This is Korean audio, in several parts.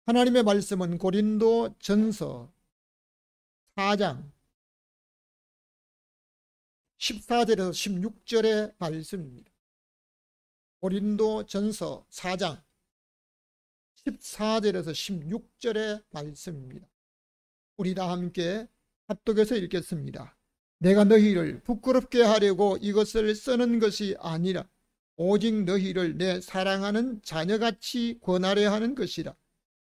하나님의 말씀은 고린도 전서 4장 14절에서 16절의 말씀입니다. 고린도 전서 4장 14절에서 16절의 말씀입니다. 우리 다 함께 합독해서 읽겠습니다. 내가 너희를 부끄럽게 하려고 이것을 쓰는 것이 아니라 오직 너희를 내 사랑하는 자녀같이 권하려 하는 것이라.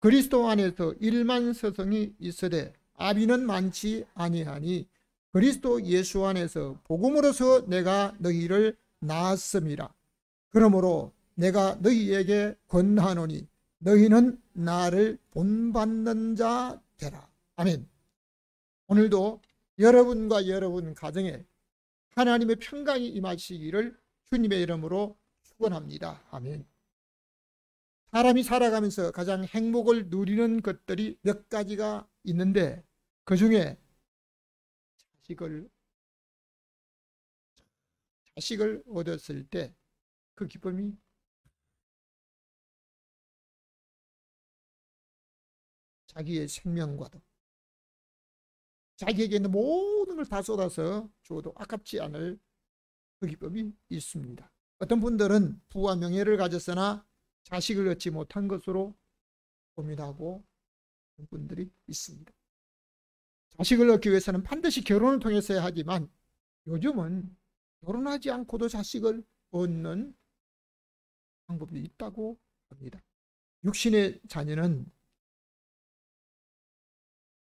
그리스도 안에서 일만 서성이 있으되 아비는 많지 아니하니 그리스도 예수 안에서 복음으로서 내가 너희를 낳았음이라. 그러므로 내가 너희에게 권하노니 너희는 나를 본받는 자 되라. 아멘. 오늘도 여러분과 여러분 가정에 하나님의 평강이 임하시기를 주님의 이름으로 축원합니다. 아멘. 사람이 살아가면서 가장 행복을 누리는 것들이 몇 가지가 있는데 그 중에 자식을 얻었을 때 그 기쁨이 자기의 생명과도 자기에게 있는 모든 걸 다 쏟아서 줘도 아깝지 않을 그 기쁨이 있습니다. 어떤 분들은 부와 명예를 가졌으나 자식을 얻지 못한 것으로 고민하고 있는 분들이 있습니다. 자식을 얻기 위해서는 반드시 결혼을 통해서 해야 하지만 요즘은 결혼하지 않고도 자식을 얻는 방법이 있다고 합니다. 육신의 자녀는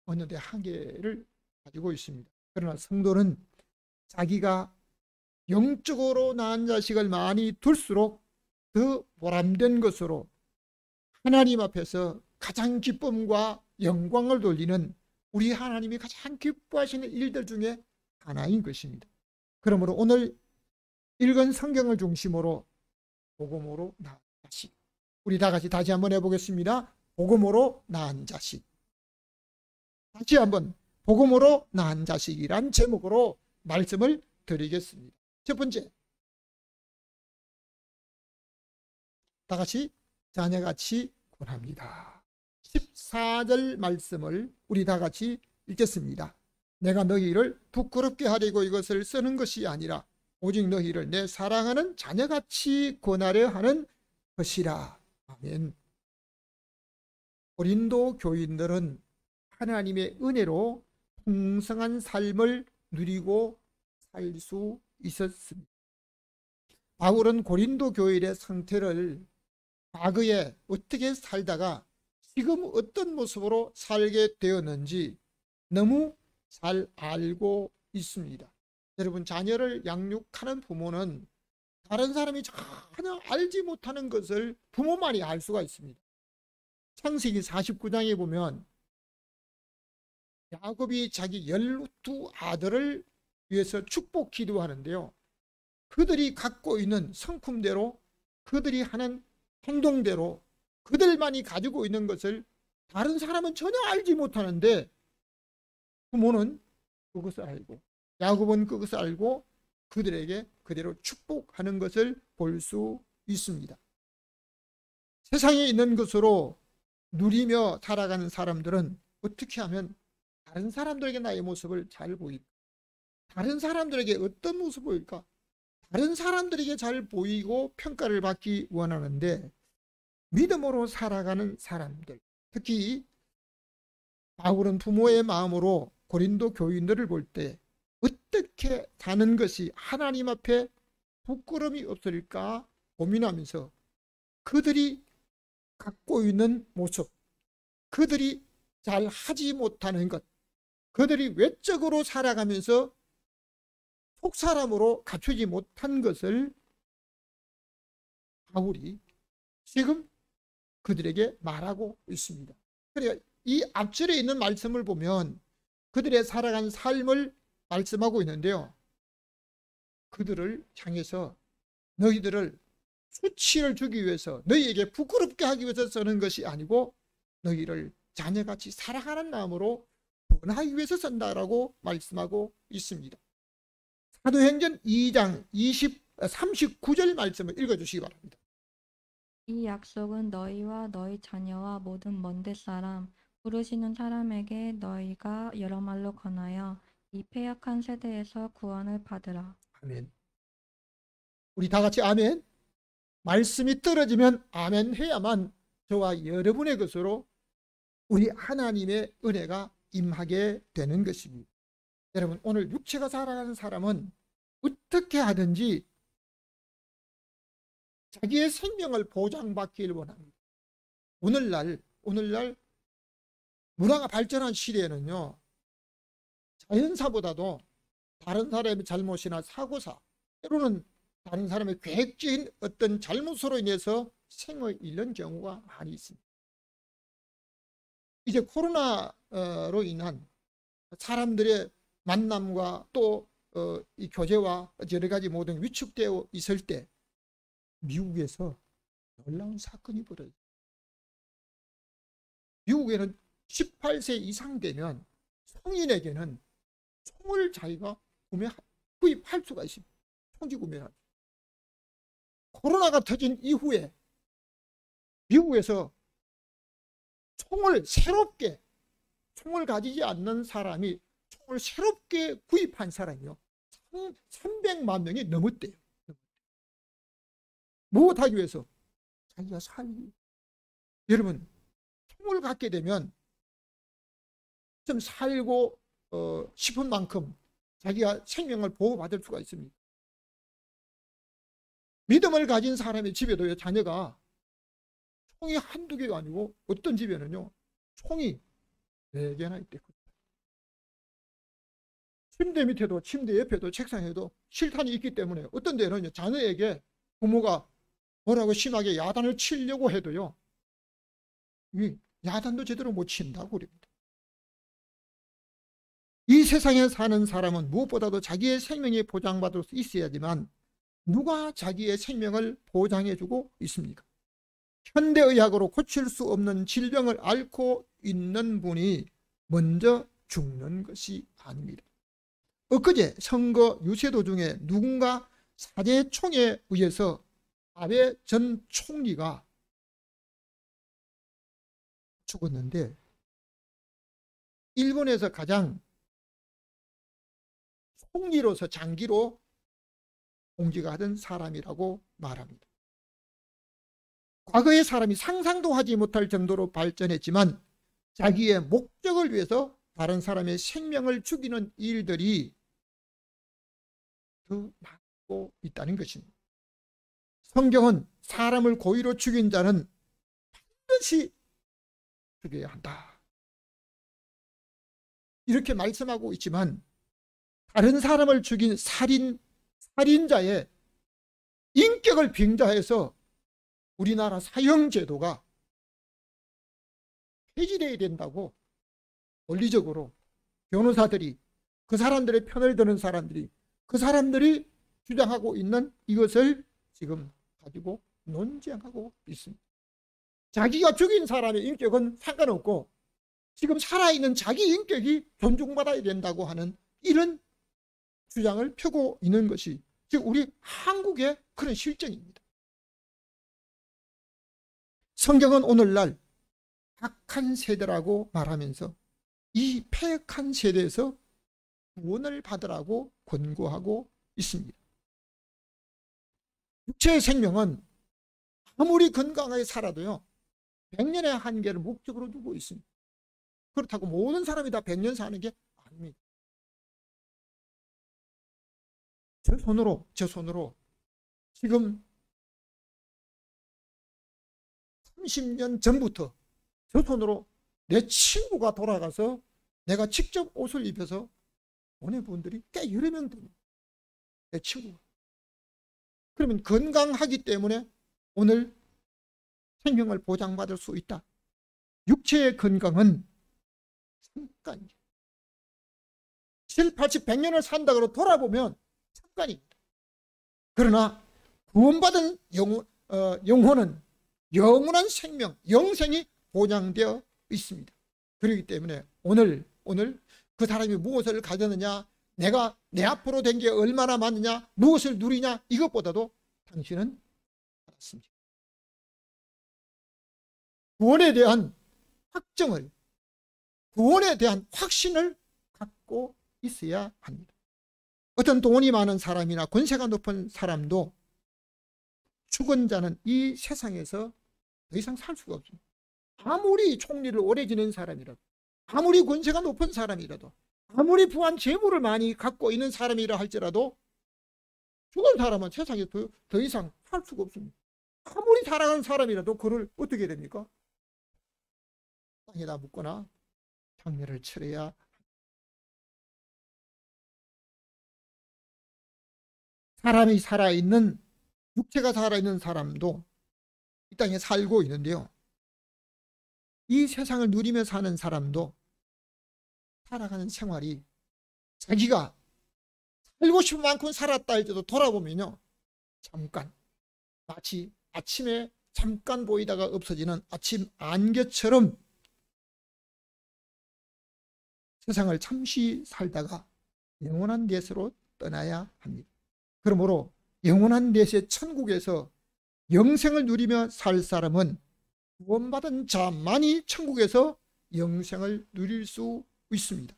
어느 데 한계를 가지고 있습니다. 그러나 성도는 자기가 영적으로 낳은 자식을 많이 둘수록 더 보람된 것으로 하나님 앞에서 가장 기쁨과 영광을 돌리는 우리 하나님이 가장 기뻐하시는 일들 중에 하나인 것입니다. 그러므로 오늘 읽은 성경을 중심으로 복음으로 낳은 자식, 우리 다 같이 다시 한번 해보겠습니다. 복음으로 낳은 자식. 다시 한번 복음으로 낳은 자식이란 제목으로 말씀을 드리겠습니다. 첫 번째, 다 같이 자녀같이 권합니다. 14절 말씀을 우리 다 같이 읽겠습니다. 내가 너희를 부끄럽게 하려고 이것을 쓰는 것이 아니라 오직 너희를 내 사랑하는 자녀같이 권하려 하는 것이라. 아멘. 고린도 교인들은 하나님의 은혜로 풍성한 삶을 누리고 살 수 있었습니다. 바울은 고린도 교인의 상태를 과거에 어떻게 살다가 지금 어떤 모습으로 살게 되었는지 너무 잘 알고 있습니다. 여러분, 자녀를 양육하는 부모는 다른 사람이 전혀 알지 못하는 것을 부모만이 알 수가 있습니다. 창세기 49장에 보면 야곱이 자기 12 아들을 위해서 축복 기도하는데요. 그들이 갖고 있는 성품대로, 그들이 하는 행동대로 그들만이 가지고 있는 것을 다른 사람은 전혀 알지 못하는데 부모는 그것을 알고 야곱은 그것을 알고 그들에게 그대로 축복하는 것을 볼 수 있습니다. 세상에 있는 것으로 누리며 살아가는 사람들은 어떻게 하면 다른 사람들에게 나의 모습을 잘 보일까? 다른 사람들에게 어떤 모습을 보일까? 다른 사람들에게 잘 보이고 평가를 받기 원하는데 믿음으로 살아가는 사람들, 특히 바울은 부모의 마음으로 고린도 교인들을 볼 때 어떻게 사는 것이 하나님 앞에 부끄러움이 없을까 고민하면서 그들이 갖고 있는 모습, 그들이 잘 하지 못하는 것, 그들이 외적으로 살아가면서 속사람으로 갖추지 못한 것을 바울이 지금 그들에게 말하고 있습니다. 그러니까 이 앞절에 있는 말씀을 보면 그들의 살아간 삶을 말씀하고 있는데요. 그들을 향해서 너희들을 수치를 주기 위해서, 너희에게 부끄럽게 하기 위해서 쓰는 것이 아니고 너희를 자녀같이 사랑하는 마음으로 권하기 위해서 쓴다라고 말씀하고 있습니다. 사도행전 2장 39절 말씀을 읽어주시기 바랍니다. 이 약속은 너희와 너희 자녀와 모든 먼데 사람, 부르시는 사람에게 너희가 여러 말로 권하여 이 패역한 세대에서 구원을 받으라. 아멘. 우리 다 같이 아멘. 말씀이 떨어지면 아멘 해야만 저와 여러분의 것으로 우리 하나님의 은혜가 임하게 되는 것입니다. 여러분, 오늘 육체가 살아가는 사람은 어떻게 하든지 자기의 생명을 보장받기를 원합니다. 오늘날 문화가 발전한 시대에는요, 자연사보다도 다른 사람의 잘못이나 사고사, 때로는 다른 사람의 계획적인 어떤 잘못으로 인해서 생을 잃는 경우가 많이 있습니다. 이제 코로나로 인한 사람들의 만남과 또 이 교제와 여러 가지 모든 위축되어 있을 때 미국에서 놀라운 사건이 벌어져요. 미국에는 18세 이상 되면 성인에게는 총을 자기가 구입할 수가 있습니다. 총기 구매를. 코로나가 터진 이후에 미국에서 총을 가지지 않는 사람이 총을 새롭게 구입한 사람이요, 300만 명이 넘었대요. 무엇하기 위해서? 자기가 살기. 여러분, 총을 갖게 되면 좀 살고 싶은 만큼 자기가 생명을 보호받을 수가 있습니다. 믿음을 가진 사람의 집에도요, 자녀가 총이 한두 개가 아니고 어떤 집에는요, 총이 4개나 있대요. 침대 옆에도 책상에도 실탄이 있기 때문에 어떤 데는 자녀에게 부모가 뭐라고 심하게 야단을 치려고 해도요, 이 야단도 제대로 못 친다고 그럽니다. 이 세상에 사는 사람은 무엇보다도 자기의 생명이 보장받을 수 있어야지만 누가 자기의 생명을 보장해주고 있습니까? 현대의학으로 고칠 수 없는 질병을 앓고 있는 분이 먼저 죽는 것이 아닙니다. 엊그제 선거 유세 도중에 누군가 사제총에 의해서 아베 전 총리가 죽었는데, 일본에서 가장 총리로서 장기로 공직하던 사람이라고 말합니다. 과거의 사람이 상상도 하지 못할 정도로 발전했지만 자기의 목적을 위해서 다른 사람의 생명을 죽이는 일들이 더 많고 있다는 것입니다. 성경은 사람을 고의로 죽인 자는 반드시 죽여야 한다, 이렇게 말씀하고 있지만 다른 사람을 죽인 살인자의 인격을 빙자해서 우리나라 사형제도가 폐지되어야 된다고 원리적으로 변호사들이, 그 사람들의 편을 드는 사람들이, 그 사람들이 주장하고 있는 이것을 지금 가지고 논쟁하고 있습니다. 자기가 죽인 사람의 인격은 상관없고 지금 살아있는 자기 인격이 존중받아야 된다고 하는 이런 주장을 펴고 있는 것이 지금 우리 한국의 그런 실정입니다. 성경은 오늘날 악한 세대라고 말하면서 이 패역한 세대에서 구원을 받으라고 권고하고 있습니다. 육체의 생명은 아무리 건강하게 살아도요, 100년의 한계를 목적으로 두고 있습니다. 그렇다고 모든 사람이 다 100년 사는 게 아닙니다. 제 손으로 지금 30년 전부터 저 손으로 내 친구가 돌아가서 내가 직접 옷을 입혀서 보낸 분들이 꽤 여러 명 됩니다. 내 친구가. 그러면 건강하기 때문에 오늘 생명을 보장받을 수 있다. 육체의 건강은 잠깐이에요. 7, 80, 100년을 산다고 돌아보면 잠깐입니다. 그러나 구원받은 영혼은 영원한 생명, 영생이 보장되어 있습니다. 그렇기 때문에 오늘 그 사람이 무엇을 가졌느냐, 내가 내 앞으로 된 게 얼마나 많느냐, 무엇을 누리냐, 이것보다도 당신은 알았습니다. 구원에 대한 확정을, 구원에 대한 확신을 갖고 있어야 합니다. 어떤 돈이 많은 사람이나 권세가 높은 사람도 죽은 자는 이 세상에서 더 이상 살 수가 없습니다. 아무리 총리를 오래 지낸 사람이라도, 아무리 권세가 높은 사람이라도, 아무리 부한 재물을 많이 갖고 있는 사람이라 할지라도 죽은 사람은 세상에 더 이상 살 수가 없습니다. 아무리 살아가는 사람이라도 그를 어떻게 됩니까? 땅에다 묻거나 장례를 치러야. 사람이 살아있는, 육체가 살아있는 사람도 이 땅에 살고 있는데요, 이 세상을 누리며 사는 사람도 살아가는 생활이 자기가 살고 싶은 만큼 살았다 할지라도 돌아보면요, 잠깐, 마치 아침에 잠깐 보이다가 없어지는 아침 안개처럼 세상을 잠시 살다가 영원한 데서로 떠나야 합니다. 그러므로 영원한 데세 천국에서 영생을 누리며 살 사람은 구원받은 자만이 천국에서 영생을 누릴 수 있습니다.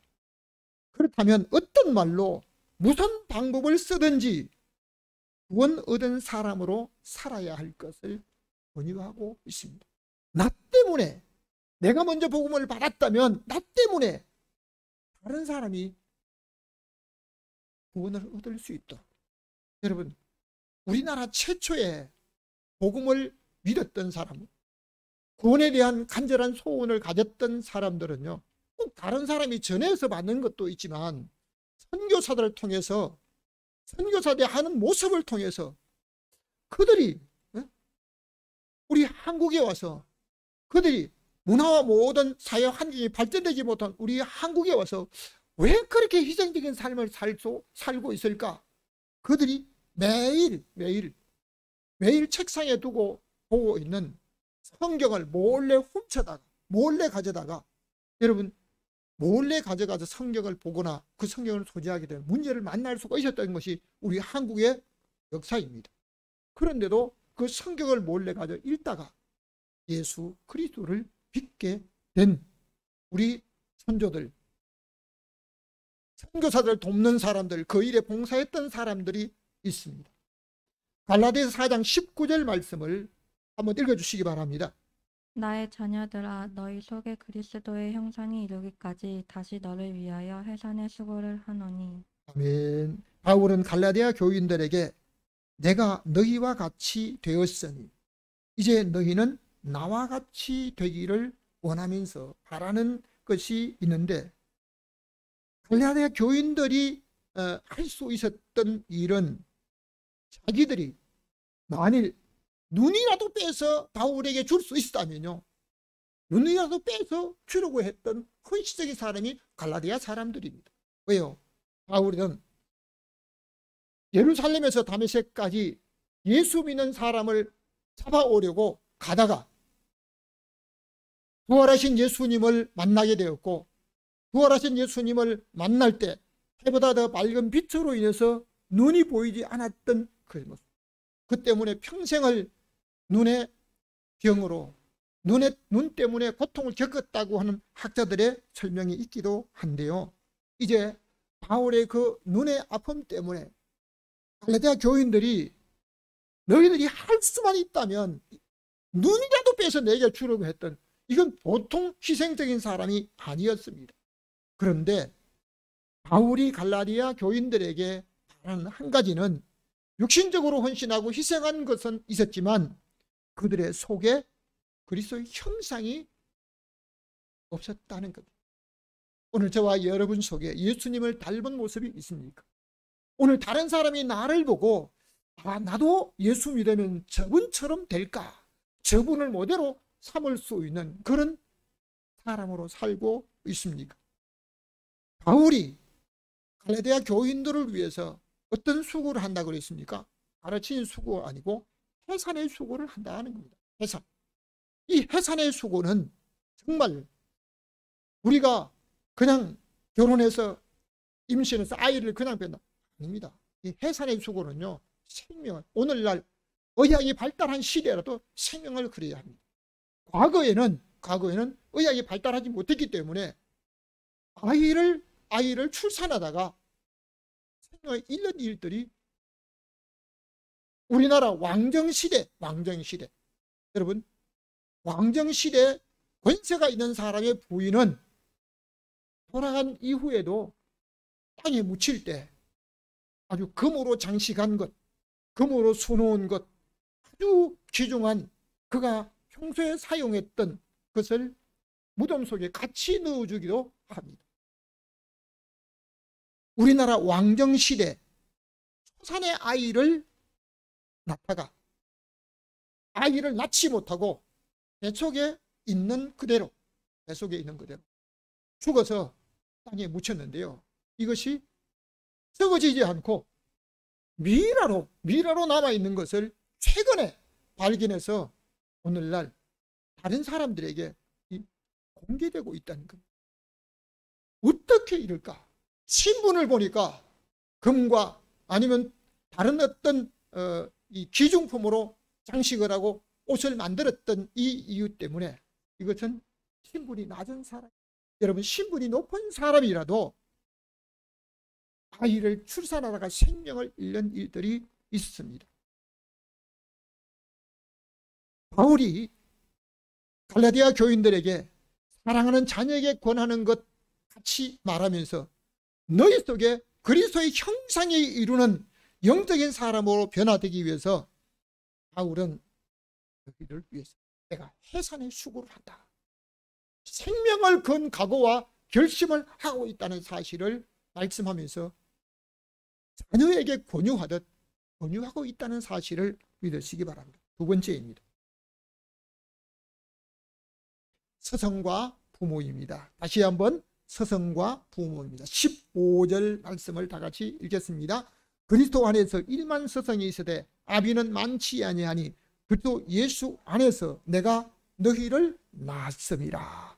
그렇다면 어떤 말로 무슨 방법을 쓰든지 구원 얻은 사람으로 살아야 할 것을 권유하고 있습니다. 나 때문에, 내가 먼저 복음을 받았다면 나 때문에 다른 사람이 구원을 얻을 수 있도록. 여러분, 우리나라 최초의 복음을 믿었던 사람, 구원에 대한 간절한 소원을 가졌던 사람들은요, 꼭 다른 사람이 전해서 받는 것도 있지만 선교사들을 통해서, 선교사들이 하는 모습을 통해서 그들이 우리 한국에 와서, 그들이 문화와 모든 사회 환경이 발전되지 못한 우리 한국에 와서 왜 그렇게 희생적인 삶을 살고 있을까? 그들이 매일 책상에 두고 보고 있는 성경을 몰래 훔쳐다가, 몰래 가져다가, 여러분, 몰래 가져가서 성경을 보거나 그 성경을 소지하게 되면 문제를 만날 수가 있었던 것이 우리 한국의 역사입니다. 그런데도 그 성경을 몰래 가져 읽다가 예수 그리스도를 믿게 된 우리 선조들, 선교사들 돕는 사람들, 그 일에 봉사했던 사람들이 있습니다. 갈라디아서 4장 19절 말씀을 한번 읽어주시기 바랍니다. 나의 자녀들아, 너희 속에 그리스도의 형상이 이루기까지 다시 너를 위하여 해산의 수고를 하노니. 아멘. 바울은 갈라디아 교인들에게 내가 너희와 같이 되었으니 이제 너희는 나와 같이 되기를 원하면서 바라는 것이 있는데, 갈라디아 교인들이 할 수 있었던 일은 자기들이 만일 눈이라도 빼서 바울에게 줄 수 있었다면요, 눈이라도 빼서 주려고 했던 헌신적인 사람이 갈라디아 사람들입니다. 왜요? 바울은 예루살렘에서 다메섹까지 예수 믿는 사람을 잡아오려고 가다가 부활하신 예수님을 만나게 되었고, 부활하신 예수님을 만날 때 해보다 더 밝은 빛으로 인해서 눈이 보이지 않았던 그 모습, 그 때문에 평생을 눈의 병으로, 눈 때문에 고통을 겪었다고 하는 학자들의 설명이 있기도 한데요, 이제 바울의 그 눈의 아픔 때문에 갈라디아 교인들이 너희들이 할 수만 있다면 눈이라도 빼서 내게 주려고 했던, 이건 보통 희생적인 사람이 아니었습니다. 그런데 바울이 갈라디아 교인들에게 바라는 한 가지는, 육신적으로 헌신하고 희생한 것은 있었지만 그들의 속에 그리스도의 형상이 없었다는 것. 오늘 저와 여러분 속에 예수님을 닮은 모습이 있습니까? 오늘 다른 사람이 나를 보고 나도 예수 믿으면 저분처럼 될까? 저분을 모델로 삼을 수 있는 그런 사람으로 살고 있습니까? 바울이 갈라디아 교인들을 위해서 어떤 수고를 한다고 그랬습니까? 가르치는 수고가 아니고 해산의 수고를 한다는 겁니다. 해산. 이 해산의 수고는 정말 우리가 그냥 결혼해서 임신해서 아이를 그냥 뺀다, 아닙니다. 이 해산의 수고는요, 생명, 오늘날 의학이 발달한 시대라도 생명을 그려야 합니다. 과거에는 의학이 발달하지 못했기 때문에 아이를 출산하다가 생명을 잃는 일들이 우리나라 왕정시대, 여러분, 왕정시대 권세가 있는 사람의 부인은 돌아간 이후에도 땅에 묻힐 때 아주 금으로 장식한 것, 금으로 수놓은 것, 아주 귀중한 그가 평소에 사용했던 것을 무덤 속에 같이 넣어주기도 합니다. 우리나라 왕정시대 초산의 아이를 낳다가 아이를 낳지 못하고 배 속에 있는 그대로 죽어서 땅에 묻혔는데요. 이것이 썩어지지 않고 미라로 남아있는 것을 최근에 발견해서 오늘날 다른 사람들에게 공개되고 있다는 겁니다. 어떻게 이럴까? 신문을 보니까 금과 아니면 다른 어떤 이 귀중품으로 장식을 하고 옷을 만들었던 이 이유 때문에 이것은 신분이 낮은 사람, 여러분 신분이 높은 사람이라도 아이를 출산하다가 생명을 잃는 일들이 있습니다. 바울이 갈라디아 교인들에게 사랑하는 자녀에게 권하는 것 같이 말하면서 너희 속에 그리스도의 형상이 이루는 영적인 사람으로 변화되기 위해서 바울은 너희를 위해서 내가 해산의 수고를 한다. 생명을 건 각오와 결심을 하고 있다는 사실을 말씀하면서 자녀에게 권유하듯 권유하고 있다는 사실을 믿으시기 바랍니다. 두 번째입니다. 서성과 부모입니다. 다시 한번 서성과 부모입니다. 15절 말씀을 다 같이 읽겠습니다. 그리스도 안에서 일만 서성이 있으되 아비는 많지 아니하니 그리스도 예수 안에서 내가 너희를 낳았음이라.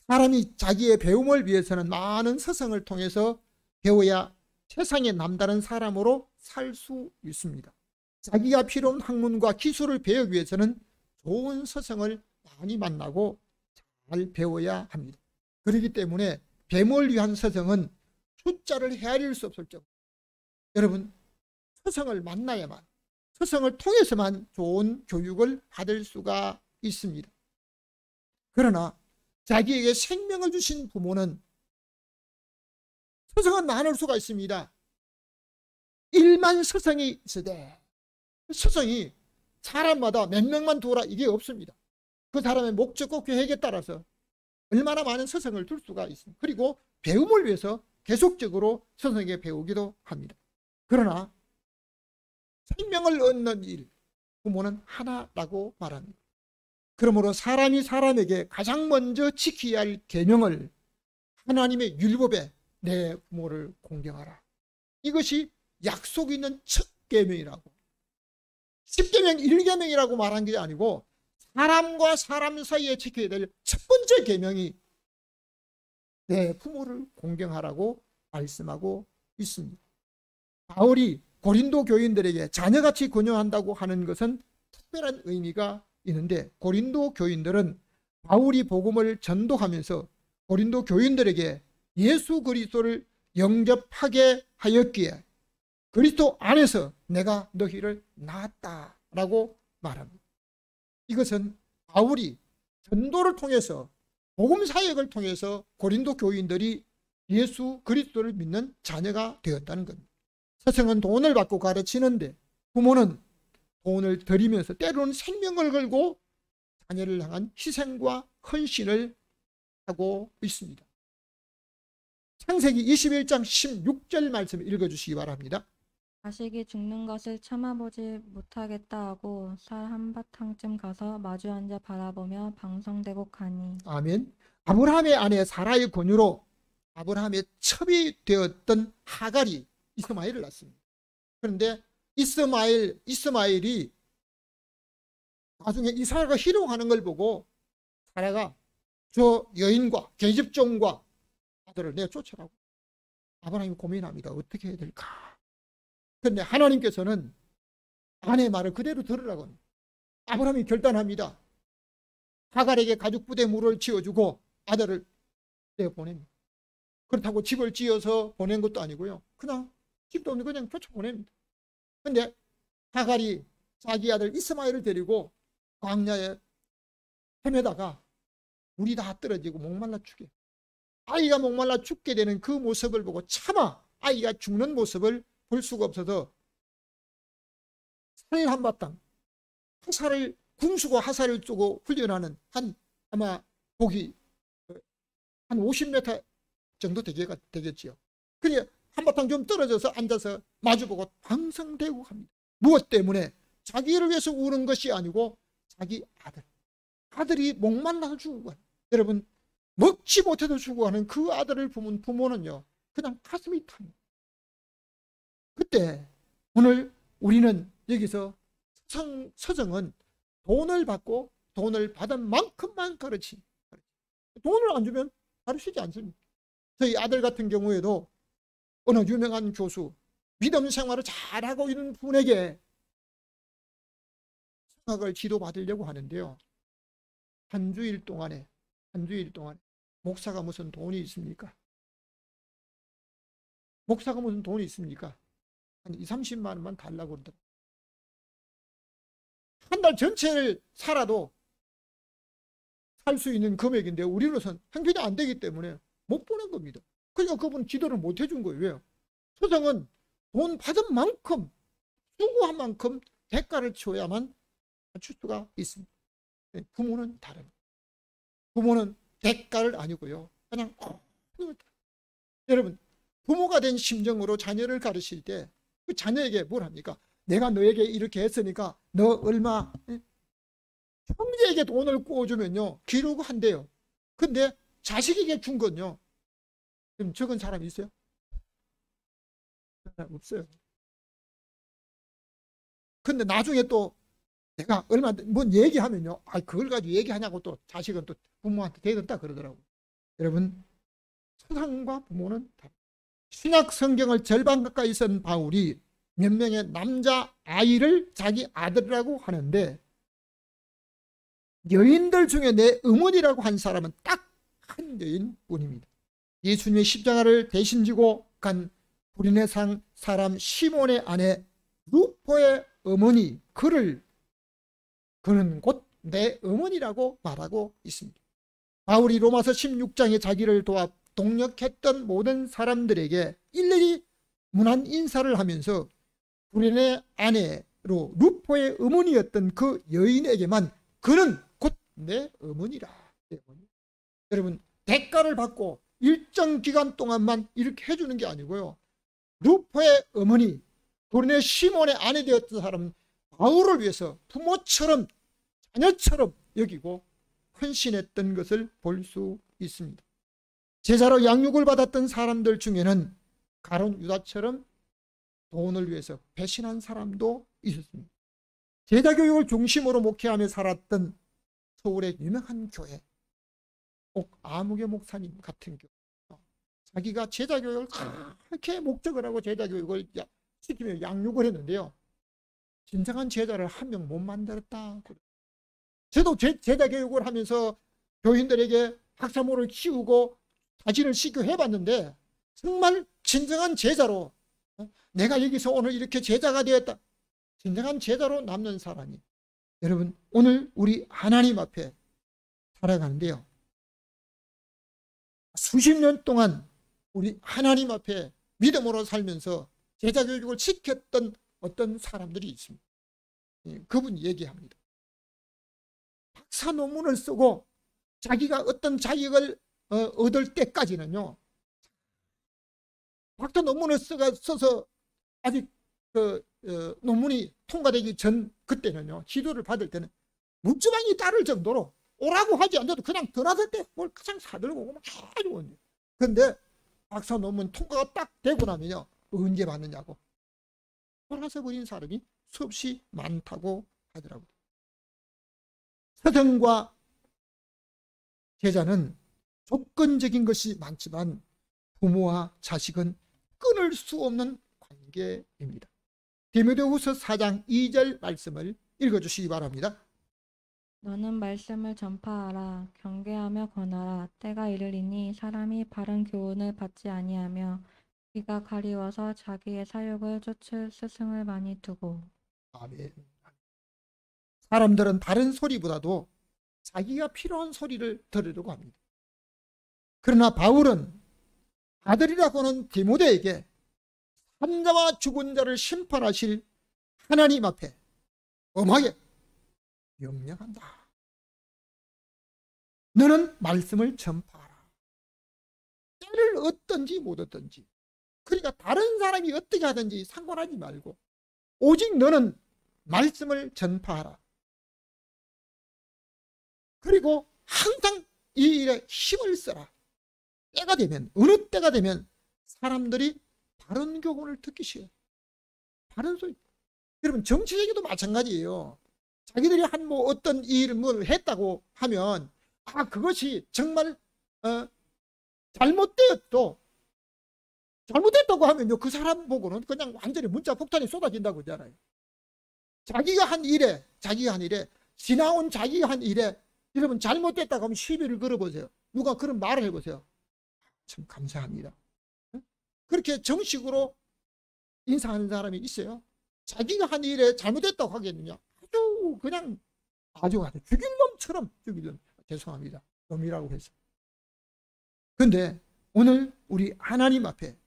사람이 자기의 배움을 위해서는 많은 서성을 통해서 배워야 세상에 남다른 사람으로 살 수 있습니다. 자기가 필요한 학문과 기술을 배우기 위해서는 좋은 서성을 많이 만나고 잘 배워야 합니다. 그렇기 때문에 뱀을 위한 서성은 숫자를 헤아릴 수 없을 정도. 여러분, 서성을 만나야만, 서성을 통해서만 좋은 교육을 받을 수가 있습니다. 그러나 자기에게 생명을 주신 부모는 서성은 많을 수가 있습니다. 일만 서성이 있으되, 서성이 사람마다 몇 명만 두라 이게 없습니다. 그 사람의 목적과 계획에 따라서 얼마나 많은 서성을 둘 수가 있습니다. 그리고 배움을 위해서 계속적으로 서성에게 배우기도 합니다. 그러나 생명을 얻는 일, 부모는 하나라고 말합니다. 그러므로 사람이 사람에게 가장 먼저 지켜야 할 계명을 하나님의 율법에 내 부모를 공경하라. 이것이 약속 있는 첫 계명이라고. 10계명, 1계명이라고 말한 게 아니고 사람과 사람 사이에 지켜야 될 첫 번째 계명이 내 부모를 공경하라고 말씀하고 있습니다. 바울이 고린도 교인들에게 자녀같이 권유한다고 하는 것은 특별한 의미가 있는데 고린도 교인들은 바울이 복음을 전도하면서 고린도 교인들에게 예수 그리스도를 영접하게 하였기에 그리스도 안에서 내가 너희를 낳았다라고 말합니다. 이것은 바울이 전도를 통해서 복음 사역을 통해서 고린도 교인들이 예수 그리스도를 믿는 자녀가 되었다는 겁니다. 서성은 돈을 받고 가르치는데 부모는 돈을 들이면서 때로는 생명을 걸고 자녀를 향한 희생과 헌신을 하고 있습니다. 창세기 21장 16절 말씀 읽어주시기 바랍니다. 자식이 죽는 것을 참아보지 못하겠다 하고 쌀 한바탕쯤 가서 마주 앉아 바라보며 방성되고 가니. 아멘. 아브라함의 아내 사라의 권유로 아브라함의 첩이 되었던 하갈이 이스마엘을 낳습니다. 그런데 이스마엘이 나중에 이삭을 희롱하는 걸 보고 사라가 저 여인과 계집종과 아들을 내쫓으라고 아브라함이 고민합니다. 어떻게 해야 될까? 그런데 하나님께서는 아내의 말을 그대로 들으라고 합니다. 아브라함이 결단합니다. 하갈에게 가죽부대 물을 지어주고 아들을 내보냅니다. 그렇다고 집을 지어서 보낸 것도 아니고요. 그냥 집도 없는 그냥 쫓아보냅니다. 근데 하갈이 자기 아들 이스마엘을 데리고 광야에 헤매다가 물이 다 떨어지고 목말라 죽게, 아이가 목말라 죽게 되는 그 모습을 보고 차마 아이가 죽는 모습을 볼 수가 없어서 살 한바탕 화살을 궁수고 화살을 쏘고 훈련하는 아마 보기 한 50m 정도 되겠지요. 그래 한바탕 좀 떨어져서 앉아서 마주보고 방성대고 합니다. 무엇 때문에? 자기를 위해서 우는 것이 아니고 자기 아들이 목말라서 죽고, 여러분 먹지 못해도 죽어가는 그 아들을 보면 부모는요 그냥 가슴이 탑니다. 그때 오늘 우리는 여기서 서정은 돈을 받고 돈을 받은 만큼만 가르치, 돈을 안 주면 가르치지 않습니다. 저희 아들 같은 경우에도 어느 유명한 교수, 믿음 생활을 잘하고 있는 분에게 성악을 지도받으려고 하는데요, 한 주일 동안에 목사가 무슨 돈이 있습니까? 목사가 무슨 돈이 있습니까? 한 2, 30만 원만 달라고 그러더라고요. 한 달 전체를 살아도 살 수 있는 금액인데 우리로선 형편이 안 되기 때문에 못 보낸 겁니다. 그러니까 그분 지도를 못 해준 거예요. 왜요? 서정은 돈 받은 만큼, 수고한 만큼 대가를 줘야만 줄 수가 있습니다. 부모는 다릅니다. 부모는 대가를 아니고요, 그냥 여러분 부모가 된 심정으로 자녀를 가르칠 때 그 자녀에게 뭘 합니까? 내가 너에게 이렇게 했으니까 너 얼마, 형제에게 돈을 구워주면요 기르고 한대요. 근데 자식에게 준 건요, 그럼 적은 사람이 있어요? 없어요. 근데 나중에 또 내가 얼마 뭔 얘기하면요, 그걸 가지고 얘기하냐고 또 자식은 또 부모한테 대든다 그러더라고요. 여러분 세상과 부모는 다. 신약 성경을 절반 가까이 쓴 바울이 몇 명의 남자 아이를 자기 아들이라고 하는데, 여인들 중에 내 어머니라고 한 사람은 딱 한 여인뿐입니다. 예수님의 십자가를 대신 지고 간 구레네산 사람 시몬의 아내 루포의 어머니, 그는 곧 내 어머니라고 말하고 있습니다. 바울이 로마서 16장에 자기를 도와 동역했던 모든 사람들에게 일일이 문안 인사를 하면서 구레네 아내로 루포의 어머니였던 그 여인에게만 그는 곧 내 어머니라. 여러분 대가를 받고 일정 기간 동안만 이렇게 해주는 게 아니고요, 루포의 어머니 구레네 시몬의 아내 되었던 사람은 바울을 위해서 부모처럼 자녀처럼 여기고 헌신했던 것을 볼 수 있습니다. 제자로 양육을 받았던 사람들 중에는 가룟 유다처럼 돈을 위해서 배신한 사람도 있었습니다. 제자교육을 중심으로 목회하며 살았던 서울의 유명한 교회, 아무개 목사님 같은 교회, 자기가 제자교육을 그렇게 목적을 하고 제자교육을 시키며 양육을 했는데요, 진정한 제자를 한 명 못 만들었다. 저도 제자교육을 하면서 교인들에게 학사모를 키우고 자신을 시교해봤는데 정말 진정한 제자로, 내가 여기서 오늘 이렇게 제자가 되었다, 진정한 제자로 남는 사람이, 여러분 오늘 우리 하나님 앞에 살아가는데요, 수십 년 동안 우리 하나님 앞에 믿음으로 살면서 제자교육을 시켰던 어떤 사람들이 있습니다. 그분이 얘기합니다. 박사 논문을 쓰고 자기가 어떤 자격을 얻을 때까지는요, 박사 논문을 써서 아직 논문이 통과되기 전 그때는요, 지도를 받을 때는 문주방이 따를 정도로 오라고 하지 않아도 그냥 드나들 때 뭘 가장 사들고 오고 막 해가지고 온대요. 근데 박사 논문 통과가 딱 되고 나면요, 언제 받느냐고 돌아서 버린 사람이 수없이 많다고 하더라고요. 서정과 제자는 조건적인 것이 많지만 부모와 자식은 끊을 수 없는 관계입니다. 디모데후서 4장 2절 말씀을 읽어주시기 바랍니다. 너는 말씀을 전파하라. 경계하며 권하라. 때가 이르리니 사람이 바른 교훈을 받지 아니하며 귀가 가리워서 자기의 사욕을 쫓을 스승을 많이 두고. 아멘. 사람들은 다른 소리보다도 자기가 필요한 소리를 들으려고 합니다. 그러나 바울은 아들이라고 하는 디모데에게 산자와 죽은 자를 심판하실 하나님 앞에 엄하게 명령한다. 너는 말씀을 전파하라. 때를 얻든지 못 얻든지, 그러니까 다른 사람이 어떻게 하든지 상관하지 말고 오직 너는 말씀을 전파하라. 그리고 항상 이 일에 힘을 써라. 때가 되면, 어느 때가 되면 사람들이 바른 교훈을 듣기 싫어요. 바른 소리. 여러분, 정치적에도 마찬가지예요. 자기들이 한 뭐 어떤 일을 뭘 했다고 하면 그것이 정말 잘못되었도, 잘못됐다고 하면요, 그 사람 보고는 그냥 완전히 문자 폭탄이 쏟아진다고 하잖아요. 자기가 한 일에 지나온 자기가 한 일에 여러분 잘못됐다고 하면 시비를 걸어보세요. 누가 그런 말을 해보세요. 참 감사합니다. 그렇게 정식으로 인사하는 사람이 있어요? 자기가 한 일에 잘못됐다고 하겠느냐? 아주 죽일 놈처럼 죽일 놈. 죄송합니다. 놈이라고 해서. 근데 오늘 우리 하나님 앞에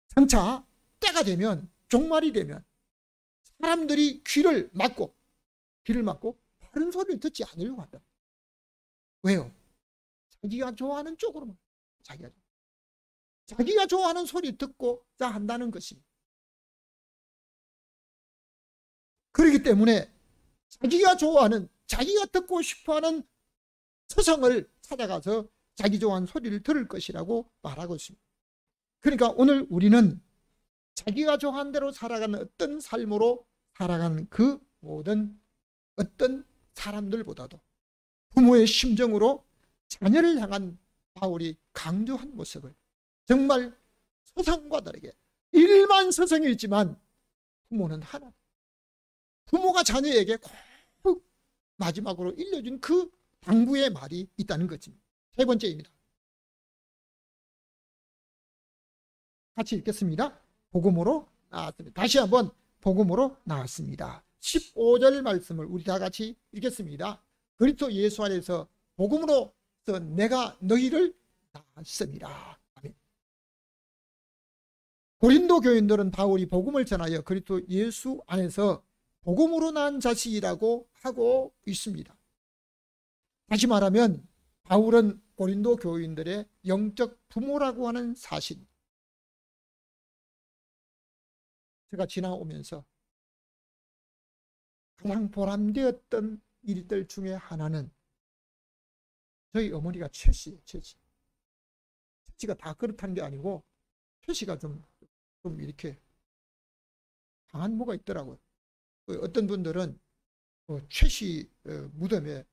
장차 때가 되면, 종말이 되면 사람들이 귀를 막고 바른 소리를 듣지 않으려고 한다. 왜요? 자기가 좋아하는 쪽으로만, 자기가 좋아하는 소리 듣고자 한다는 것입니다. 그렇기 때문에 자기가 좋아하는, 자기가 듣고 싶어하는 서성을 찾아가서 자기 좋아하는 소리를 들을 것이라고 말하고 있습니다. 그러니까 오늘 우리는 자기가 좋아하는 대로 살아가는 어떤 삶으로 살아가는 그 모든 어떤 사람들보다도 부모의 심정으로 자녀를 향한 바울이 강조한 모습을, 정말 서성과 다르게 일만 서성이 있지만 부모는 하나, 부모가 자녀에게 꼭 마지막으로 일러준 그 당부의 말이 있다는 것입니다. 세 번째입니다. 같이 읽겠습니다. 복음으로 나왔습니다. 다시 한번 복음으로 나왔습니다. 15절 말씀을 우리 다 같이 읽겠습니다. 그리스도 예수 안에서 복음으로서 내가 너희를 낳았습니다. 아멘. 고린도 교인들은 바울이 복음을 전하여 그리스도 예수 안에서 복음으로 난 자식이라고 하고 있습니다. 다시 말하면 바울은 고린도 교인들의 영적 부모라고 하는 사실, 제가 지나오면서 가장 보람되었던 일들 중에 하나는 저희 어머니가 최씨예요. 최씨가 다 그렇다는 게 아니고 최씨가 좀 이렇게 강한 뭐가 있더라고요. 어떤 분들은 최씨 무덤에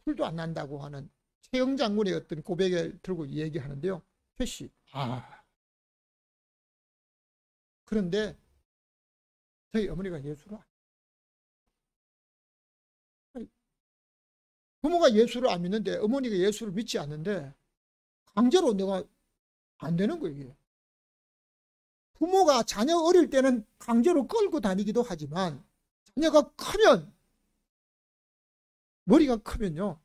풀도 안 난다고 하는 최영 장군의 어떤 고백을 들고 얘기하는데요. 최씨, 그런데 저희 어머니가 예수를 부모가 예수를 안 믿는데, 어머니가 예수를 믿지 않는데 강제로 내가 안 되는 거예요. 이게. 부모가 자녀 어릴 때는 강제로 끌고 다니기도 하지만 자녀가 크면, 머리가 크면요,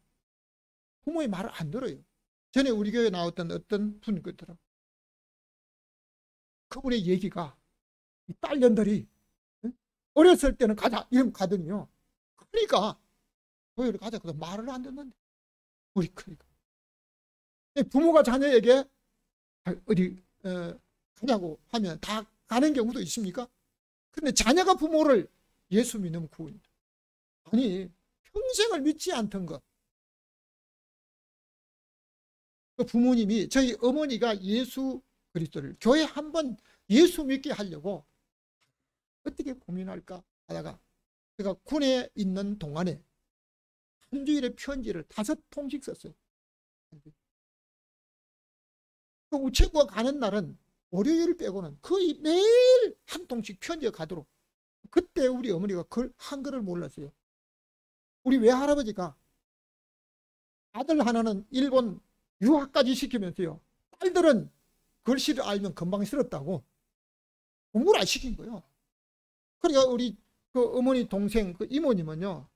부모의 말을 안 들어요. 전에 우리 교회에 나왔던 어떤 분 같더라고요. 그분의 얘기가 이 딸년들이 어렸을 때는 가자 이러면 가더니요, 그러니까 교회를 가자 그래서 말을 안 듣는데, 우리 크니까 부모가 자녀에게 어디 가냐고 하면 다 가는 경우도 있습니까? 근데 자녀가 부모를 예수 믿으면 구원이다. 아니, 평생을 믿지 않던 것. 그 부모님이, 저희 어머니가 예수 그리스도를 교회 한번 예수 믿게 하려고 어떻게 고민할까 하다가 제가 군에 있는 동안에 한 주일에 편지를 5통씩 썼어요. 그 우체국가 가는 날은 월요일 빼고는 거의 매일 한 통씩 편지가 가도록. 그때 우리 어머니가 글 한글을 몰랐어요. 우리 외할아버지가 아들 하나는 일본 유학까지 시키면서요, 딸들은 글씨를 알면 금방 쓸었다고 공부를 안 시킨 거예요. 그러니까 우리 그 어머니 동생 그 이모님은요,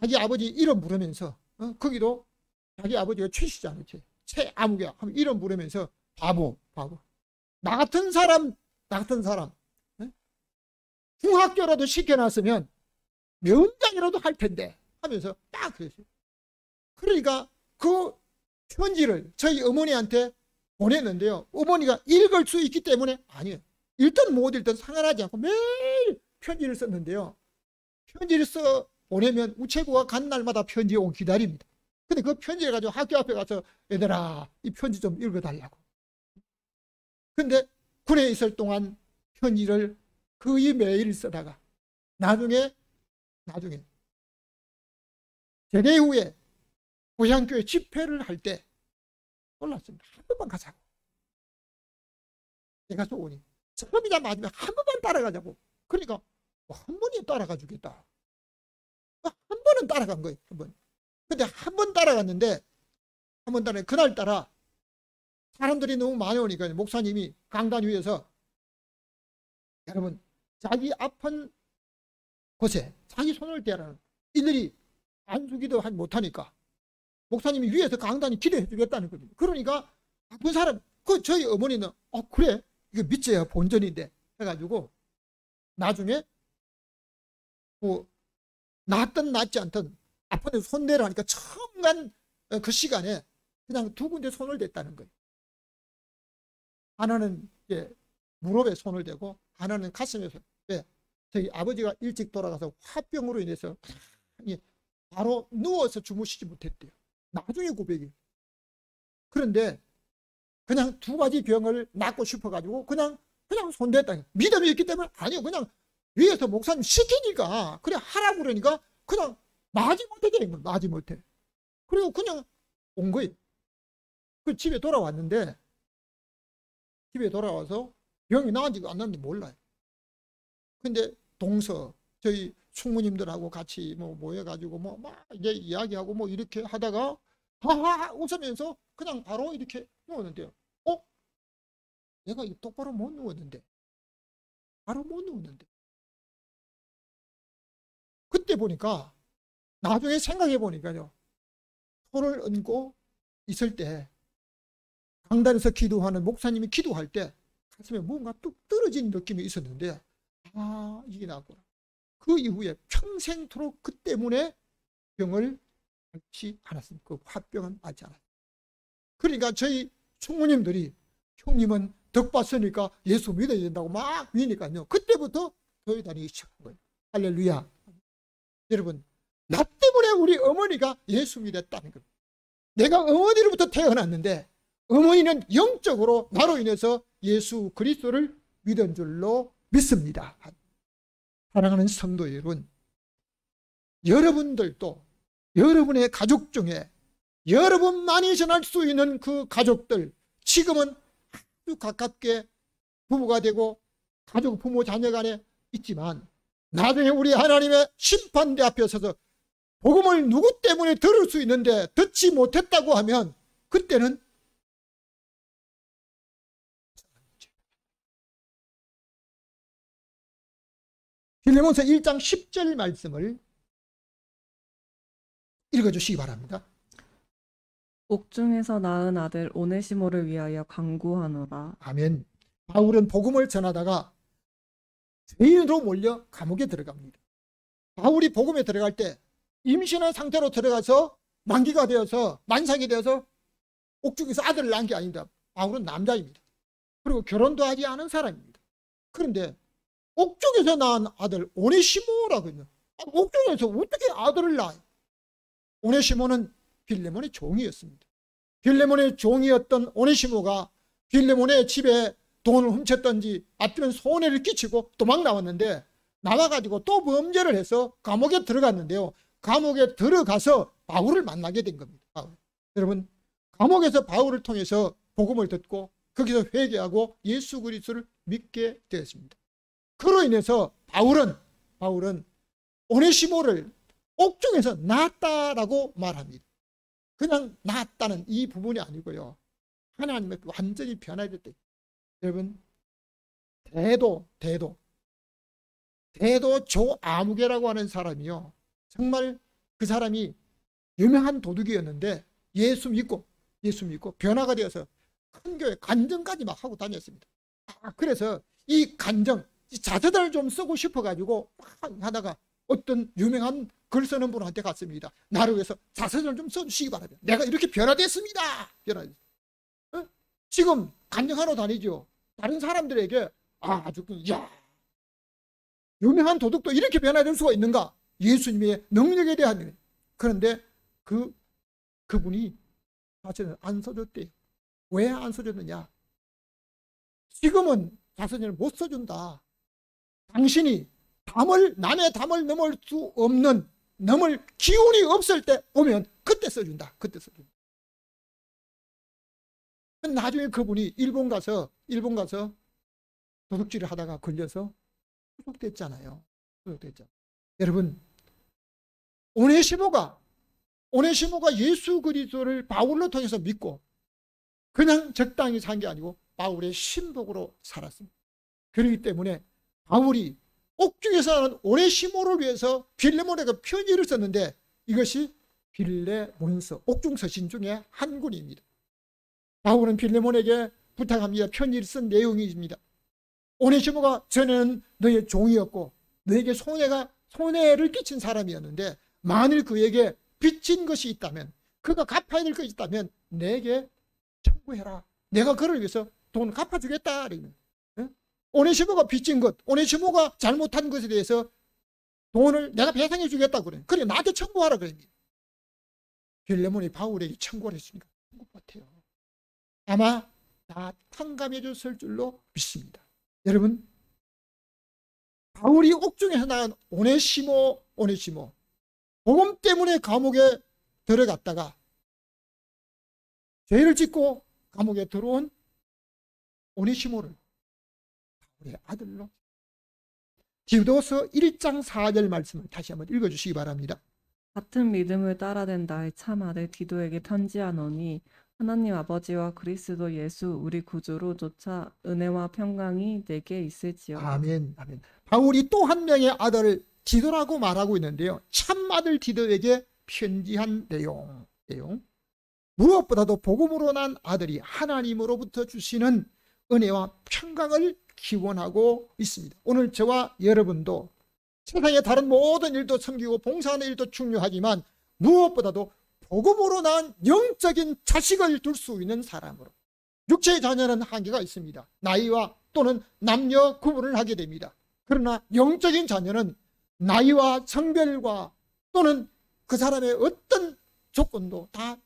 자기 아버지 이름 부르면서 거기도 자기 아버지가 최씨잖아요. 최 아무개 하면 이름 부르면서 바보 나 같은 사람 중학교라도 시켜놨으면 면장이라도 할 텐데 하면서 딱 그랬어요. 그러니까 그 편지를 저희 어머니한테 보냈는데요, 어머니가 읽을 수 있기 때문에 아니에요, 읽든 못 읽든 상관하지 않고 매일 편지를 썼는데요, 편지를 써 보내면 우체부가 간 날마다 편지 오고 기다립니다. 근데 그 편지를 가지고 학교 앞에 가서 얘들아 이 편지 좀 읽어달라고. 근데 군에 있을 동안 편지를 거의 매일 쓰다가 나중에 제대 후에 고향교회 집회를 할 때 올랐습니다. 한 번만 가자고. 내가 좋으니 처음이자 마지막 한 번만 따라가자고. 그러니까 한 번이 따라가 주겠다. 한 번은 따라간 거예요. 한 번. 근데 한 번 따라갔는데 그날따라 사람들이 너무 많이 오니까 목사님이 강단 위에서 여러분 자기 아픈 곳에 자기 손을 대라는, 이들이 안수기도 하지 못하니까 목사님이 위에서 강단이 기도해 주겠다는 겁니다. 그러니까 아픈 사람, 저희 어머니는 그래 이거 믿져야 본전인데 해가지고 나중에 뭐 낫든 낫지 않든 아픈 데 손 대라 하니까 처음 간 그 시간에 그냥 두 군데 손을 댔다는 거예요. 하나는 무릎에 손을 대고 하나는 가슴에 손. 왜? 저희 아버지가 일찍 돌아가서 화병으로 인해서 바로 누워서 주무시지 못했대요. 나중에 고백이. 그런데 그냥 두 가지 병을 낫고 싶어가지고 그냥 손댔다. 믿음이 있기 때문에 아니요, 그냥 위에서 목사님 시키니까 그래 하라고 그러니까 그냥 마지 못해 되는 거예요. 마지 못해. 그리고 그냥 온 거예요. 그 집에 돌아왔는데 집에 돌아와서 병이 나은지가 안 나는지 몰라요. 근데 동서 저희 총무님들하고 같이 모여가지고 막 이제 이야기하고 이렇게 하다가 하하 웃으면서 그냥 바로 이렇게 누웠는데요. 내가 이거 똑바로 못 누웠는데. 바로 못 누웠는데. 그때 보니까 나중에 생각해 보니까요, 손을 얹고 있을 때 강단에서 기도하는 목사님이 기도할 때 가슴에 뭔가 뚝 떨어진 느낌이 있었는데 이게 나왔구나. 그 이후에 평생토록 그 때문에 병을 앓지 않았습니다. 그 화병은 앓지 않았습니다. 그러니까 저희 총무님들이 형님은 덕 봤으니까 예수 믿어야 된다고 막 믿으니까요, 그때부터 교회 다니기 시작한 거예요. 할렐루야. 여러분, 나 때문에 우리 어머니가 예수 믿었다는 겁니다. 내가 어머니로부터 태어났는데 어머니는 영적으로 나로 인해서 예수 그리스도를 믿은 줄로 믿습니다. 사랑하는 성도 여러분, 여러분들도 여러분의 가족 중에 여러분만이 전할 수 있는 그 가족들, 지금은 아주 가깝게 부부가 되고 가족, 부모, 자녀 간에 있지만 나중에 우리 하나님의 심판대 앞에 서서 복음을 누구 때문에 들을 수 있는데 듣지 못했다고 하면 그때는 빌레몬서 1장 10절 말씀을 읽어주시기 바랍니다. 옥중에서 낳은 아들 오네시모를 위하여 간구하노라. 아멘. 바울은 복음을 전하다가 죄인으로 몰려 감옥에 들어갑니다. 바울이 복음에 들어갈 때 임신한 상태로 들어가서 만기가 되어서 만삭이 되어서 옥중에서 아들을 낳은 게 아닙니다. 바울은 남자입니다. 그리고 결혼도 하지 않은 사람입니다. 그런데 옥중에서 낳은 아들 오네시모라고 했냐. 옥중에서 어떻게 아들을 낳아요? 오네시모는 빌레몬의 종이었습니다. 빌레몬의 종이었던 오네시모가 빌레몬의 집에 돈을 훔쳤던지 아니면 손해를 끼치고 도망 나왔는데 나와가지고 또 범죄를 해서 감옥에 들어갔는데요. 감옥에 들어가서 바울을 만나게 된 겁니다. 여러분, 감옥에서 바울을 통해서 복음을 듣고 거기서 회개하고 예수 그리스도를 믿게 되었습니다. 그로 인해서 바울은 오네시모를 옥중에서 낳았다라고 말합니다. 그냥 낳았다는 이 부분이 아니고요. 하나님의 완전히 변화됐다. 여러분, 대도 조아무개라고 하는 사람이요. 정말 그 사람이 유명한 도둑이었는데 예수 믿고 변화가 되어서 큰 교회 간증까지 막 하고 다녔습니다. 그래서 이 간증, 이 자서전을 좀 쓰고 싶어가지고 막 하다가 어떤 유명한 글 쓰는 분한테 갔습니다. 나를 위해서 자서전을 좀 써주시기 바랍니다. 내가 이렇게 변화됐습니다. 지금 간증하러 다니죠. 다른 사람들에게 아주 유명한 도둑도 이렇게 변화될 수가 있는가? 예수님의 능력에 대한. 그런데 그분이 자서전을 안 써줬대요. 왜 안 써줬느냐? 지금은 자서전을 못 써준다. 당신이 남의 담을 넘을 수 없는, 넘을 기운이 없을 때 오면 그때 써준다. 그때 써준다. 나중에 그분이 일본 가서 도둑질을 하다가 걸려서 구속됐잖아요. 여러분, 오네시모가 예수 그리스도를 바울로 통해서 믿고 그냥 적당히 산 게 아니고 바울의 신복으로 살았습니다. 그렇기 때문에 바울이 옥중에서 나는 오네시모를 위해서 빌레몬에게 편지를 썼는데 이것이 빌레몬서, 옥중 서신 중에 한 군입니다. 바울은 빌레몬에게 부탁합니다. 편지를 쓴 내용입니다. 오네시모가 전에는 너의 종이었고 너에게 손해를 끼친 사람이었는데 만일 그에게 빚진 것이 있다면, 그가 갚아야 될 것이 있다면 내게 청구해라. 내가 그를 위해서 돈을 갚아주겠다. 오네시모가 빚진 것, 오네시모가 잘못한 것에 대해서 돈을 내가 배상해 주겠다 그래. 그래, 나한테 청구하라 그럽니다. 빌레몬이 바울에게 청구를 했으니까 청구 못해요. 아마 다 탕감해 줬을 줄로 믿습니다. 여러분, 바울이 옥중에서 낳은 오네시모 복음 때문에 감옥에 들어갔다가 죄를 짓고 감옥에 들어온 오네시모를 바울의 아들로, 디도서 1장 4절 말씀을 다시 한번 읽어주시기 바랍니다. 같은 믿음을 따라낸 나의 참 아들 디도에게 편지하노니 하나님 아버지와 그리스도 예수 우리 구주로 조차 은혜와 평강이 내게 있을지어다. 아멘. 바울이 또 한 명의 아들을 디도라고 말하고 있는데요. 참 아들 디도에게 편지한 내용. 무엇보다도 복음으로 난 아들이 하나님으로부터 주시는 은혜와 평강을 기원하고 있습니다. 오늘 저와 여러분도 세상의 다른 모든 일도 섬기고 봉사하는 일도 중요하지만 무엇보다도 복음으로 난 영적인 자식을 둘 수 있는 사람으로. 육체의 자녀는 한계가 있습니다. 나이와 또는 남녀 구분을 하게 됩니다. 그러나 영적인 자녀는 나이와 성별과 또는 그 사람의 어떤 조건도 다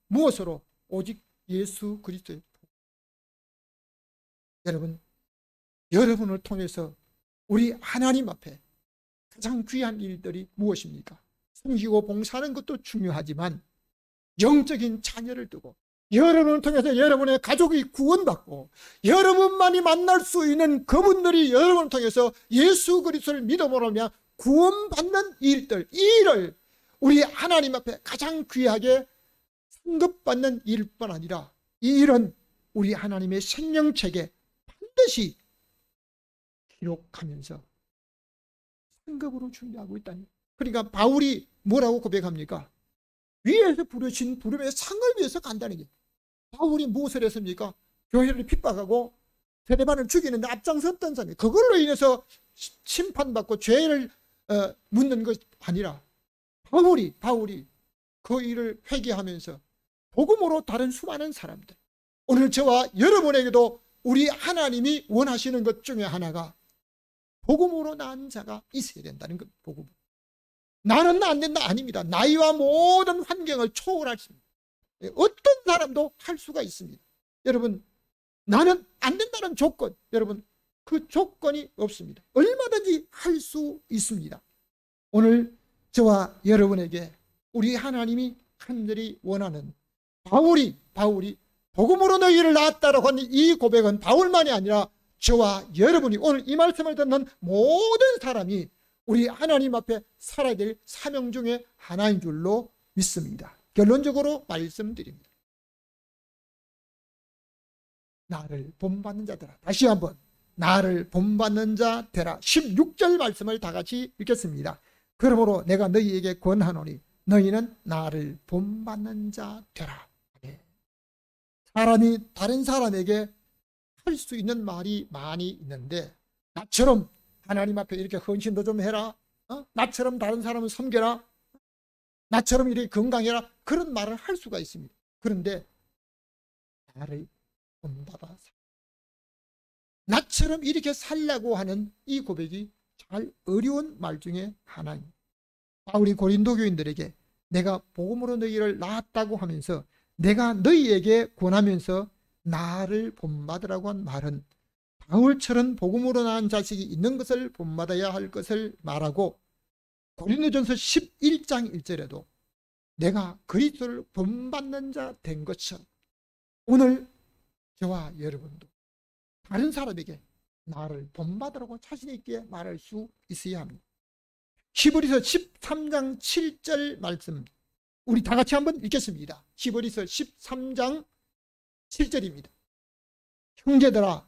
무엇으로? 오직 예수 그리스도의. 여러분을 통해서 우리 하나님 앞에 가장 귀한 일들이 무엇입니까? 섬기고 봉사하는 것도 중요하지만 영적인 자녀를 두고 여러분을 통해서 여러분의 가족이 구원받고 여러분만이 만날 수 있는 그분들이 여러분을 통해서 예수 그리스도를 믿음으로 하며 구원받는 일들, 이 일을 우리 하나님 앞에 가장 귀하게 상급받는 일뿐 아니라 이 일은 우리 하나님의 생명책에 반드시 기록하면서 상급으로 준비하고 있다니. 그러니까 바울이 뭐라고 고백합니까? 위에서 부르신 부름의 상을 위해서 간다는 게. 바울이 무엇을 했습니까? 교회를 핍박하고 세례반을 죽이는데 앞장섰던 사람이, 그걸로 인해서 심판받고 죄를 묻는 것이 아니라 바울이 그 일을 회개하면서 복음으로 다른 수많은 사람들, 오늘 저와 여러분에게도 우리 하나님이 원하시는 것 중에 하나가 복음으로 난 자가 있어야 된다는 것. 복음. 나는 안 된다 아닙니다. 나이와 모든 환경을 초월할 수 있습니다. 어떤 사람도 할 수가 있습니다. 여러분, 나는 안 된다는 조건, 여러분, 그 조건이 없습니다. 얼마든지 할 수 있습니다. 오늘 저와 여러분에게 우리 하나님이 간절히 원하는 바울이 복음으로 너희를 낳았다라고 하는 이 고백은 바울만이 아니라 저와 여러분이, 오늘 이 말씀을 듣는 모든 사람이 우리 하나님 앞에 살아야 될 사명 중에 하나인 줄로 믿습니다. 결론적으로 말씀드립니다. 나를 본받는 자들아. 다시 한번 나를 본받는 자 되라. 16절 말씀을 다 같이 읽겠습니다. 그러므로 내가 너희에게 권하노니 너희는 나를 본받는 자 되라. 사람이 다른 사람에게 할 수 있는 말이 많이 있는데, 나처럼 하나님 앞에 이렇게 헌신도 좀 해라, 나처럼 다른 사람을 섬겨라, 나처럼 이렇게 건강해라, 그런 말을 할 수가 있습니다. 그런데 나를 본받아 나처럼 이렇게 살라고 하는 이 고백이 잘 어려운 말 중에 하나입니다. 바울이 고린도 교인들에게 내가 복음으로 너희를 낳았다고 하면서 내가 너희에게 권하면서 나를 본받으라고 한 말은 바울처럼 복음으로 낳은 자식이 있는 것을 본받아야 할 것을 말하고, 고린도전서 11장 1절에도 내가 그리스도를 본받는 자 된 것처럼 오늘 저와 여러분도 다른 사람에게 나를 본받으라고 자신 있게 말할 수 있어야 합니다. 히브리서 13장 7절 말씀 우리 다 같이 한번 읽겠습니다. 히브리서 13장 7절입니다. 형제들아,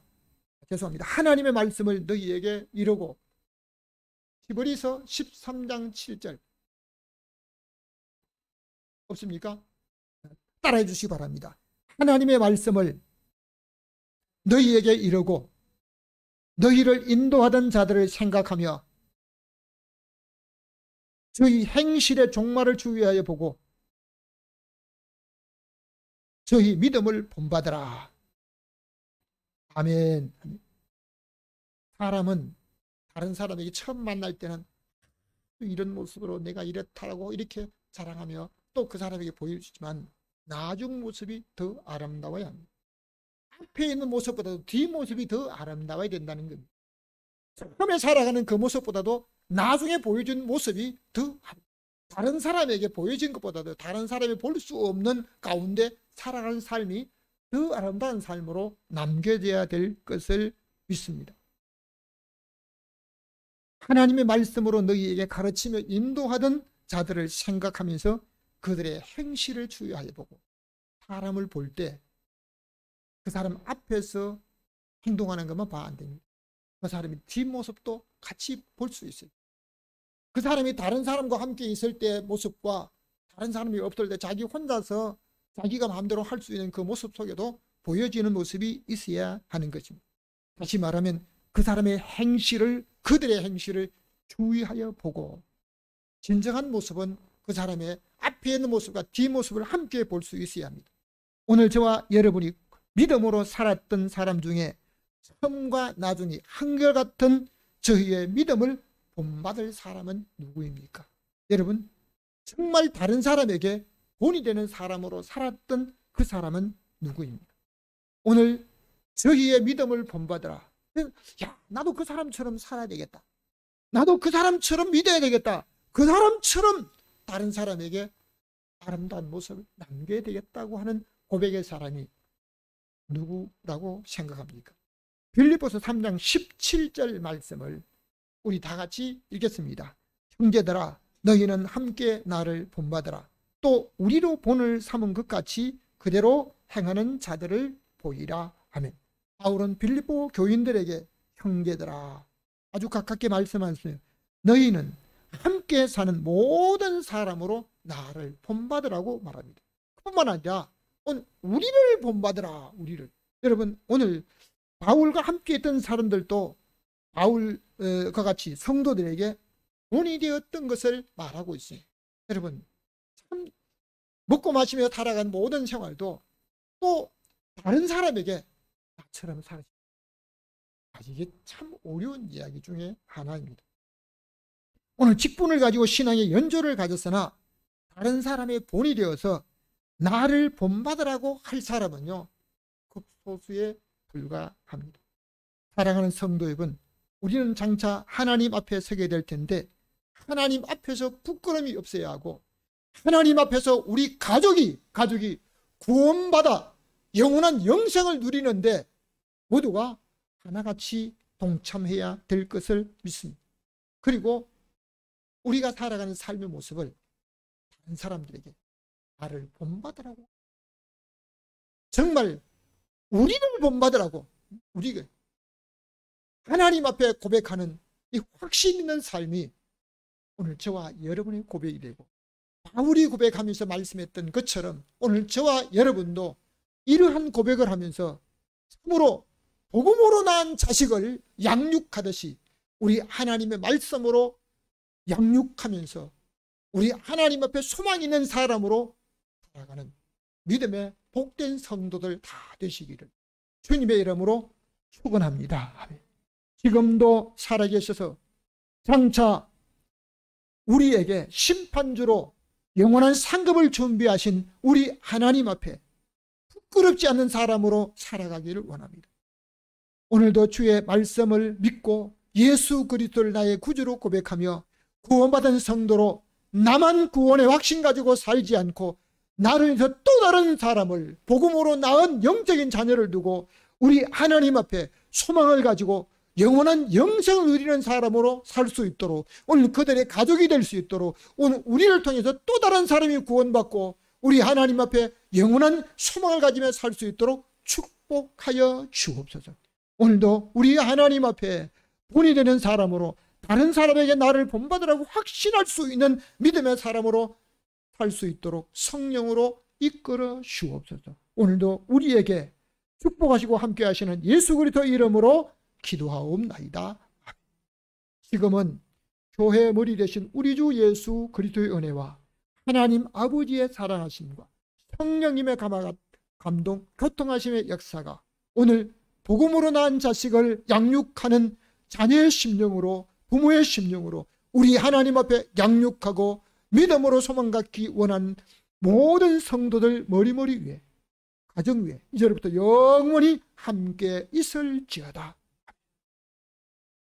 죄송합니다. 하나님의 말씀을 너희에게 이르고, 히브리서 13장 7절 없습니까? 따라해 주시기 바랍니다. 하나님의 말씀을 너희에게 이르고 너희를 인도하던 자들을 생각하며 저희 행실의 종말을 주의하여 보고 저희 믿음을 본받으라. 아멘. 사람은 다른 사람에게 처음 만날 때는 이런 모습으로 내가 이렇다라고 이렇게 자랑하며 또 그 사람에게 보여주지만 나중 모습이 더 아름다워야 합니다. 앞에 있는 모습보다도 뒷모습이 더 아름다워야 된다는 겁니다. 처음에 살아가는 그 모습보다도 나중에 보여준 모습이 더 다른 사람에게 보여진 것보다도 다른 사람이 볼 수 없는 가운데 살아가는 삶이 더 아름다운 삶으로 남겨져야 될 것을 믿습니다. 하나님의 말씀으로 너희에게 가르치며 인도하던 자들을 생각하면서 그들의 행실을 주의하여 보고, 사람을 볼 때 그 사람 앞에서 행동하는 것만 봐 안 됩니다. 그 사람의 뒷모습도 같이 볼 수 있어요. 그 사람이 다른 사람과 함께 있을 때 모습과 다른 사람이 없을 때 자기 혼자서 자기가 마음대로 할 수 있는 그 모습 속에도 보여지는 모습이 있어야 하는 것입니다. 다시 말하면 그 사람의 행실을, 그들의 행실을 주의하여 보고, 진정한 모습은 그 사람의 앞에 있는 모습과 뒷모습을 함께 볼 수 있어야 합니다. 오늘 저와 여러분이 믿음으로 살았던 사람 중에 처음과 나중에 한결같은 저희의 믿음을 본받을 사람은 누구입니까? 여러분, 정말 다른 사람에게 본이 되는 사람으로 살았던 그 사람은 누구입니까? 오늘 저희의 믿음을 본받으라. 야, 나도 그 사람처럼 살아야 되겠다. 나도 그 사람처럼 믿어야 되겠다. 그 사람처럼 다른 사람에게 아름다운 모습을 남겨야 되겠다고 하는 고백의 사람이 누구라고 생각합니까? 빌립보서 3장 17절 말씀을 우리 다 같이 읽겠습니다. 형제들아, 너희는 함께 나를 본받으라. 또 우리로 본을 삼은 것 같이 그대로 행하는 자들을 보이라 하면, 바울은 빌립보 교인들에게 형제들아 아주 가깝게 말씀하셨어요. 너희는 함께 사는 모든 사람으로 나를 본받으라고 말합니다. 뿐만 아니라 오늘 우리를 본받으라. 우리를. 여러분, 오늘 바울과 함께 있던 사람들도 바울과 같이 성도들에게 본이 되었던 것을 말하고 있어요. 여러분, 참 먹고 마시며 살아간 모든 생활도 또 다른 사람에게 나처럼 살아요. 이게 참 어려운 이야기 중에 하나입니다. 오늘 직분을 가지고 신앙의 연조를 가졌으나 다른 사람의 본이 되어서 나를 본받으라고 할 사람은요, 극소수에 불과합니다. 사랑하는 성도 여러분, 우리는 장차 하나님 앞에 서게 될 텐데 하나님 앞에서 부끄러움이 없어야 하고, 하나님 앞에서 우리 가족이 구원받아 영원한 영생을 누리는데 모두가 하나같이 동참해야 될 것을 믿습니다. 그리고 우리가 살아가는 삶의 모습을 다른 사람들에게 나를 본받으라고, 정말 우리를 본받으라고, 우리가 하나님 앞에 고백하는 이 확신 있는 삶이 오늘 저와 여러분의 고백이 되고, 바울이 고백하면서 말씀했던 것처럼 오늘 저와 여러분도 이러한 고백을 하면서 참으로 복음으로 낳은 자식을 양육하듯이 우리 하나님의 말씀으로 양육하면서 우리 하나님 앞에 소망 있는 사람으로 살아가는 믿음의 복된 성도들 다 되시기를 주님의 이름으로 축원합니다. 아멘. 지금도 살아계셔서 장차 우리에게 심판주로 영원한 상급을 준비하신 우리 하나님 앞에 부끄럽지 않는 사람으로 살아가기를 원합니다. 오늘도 주의 말씀을 믿고 예수 그리스도를 나의 구주로 고백하며 구원받은 성도로 나만 구원의 확신 가지고 살지 않고 나를 위해서 또 다른 사람을 복음으로 낳은 영적인 자녀를 두고 우리 하나님 앞에 소망을 가지고 영원한 영생을 누리는 사람으로 살 수 있도록, 오늘 그들의 가족이 될 수 있도록, 오늘 우리를 통해서 또 다른 사람이 구원받고 우리 하나님 앞에 영원한 소망을 가지며 살 수 있도록 축복하여 주옵소서. 오늘도 우리 하나님 앞에 본이 되는 사람으로 다른 사람에게 나를 본받으라고 확신할 수 있는 믿음의 사람으로 살 수 있도록 성령으로 이끌어 주옵소서. 오늘도 우리에게 축복하시고 함께 하시는 예수 그리스도 이름으로 기도하옵나이다. 지금은 교회의 머리 되신 우리 주 예수 그리스도의 은혜와 하나님 아버지의 사랑하심과 성령님의 감동, 교통하심의 역사가 오늘 복음으로 낳은 자식을 양육하는 자녀의 심령으로, 부모의 심령으로 우리 하나님 앞에 양육하고 믿음으로 소망 갖기 원하는 모든 성도들 머리 위에, 가정 위에 이제부터 영원히 함께 있을지어다.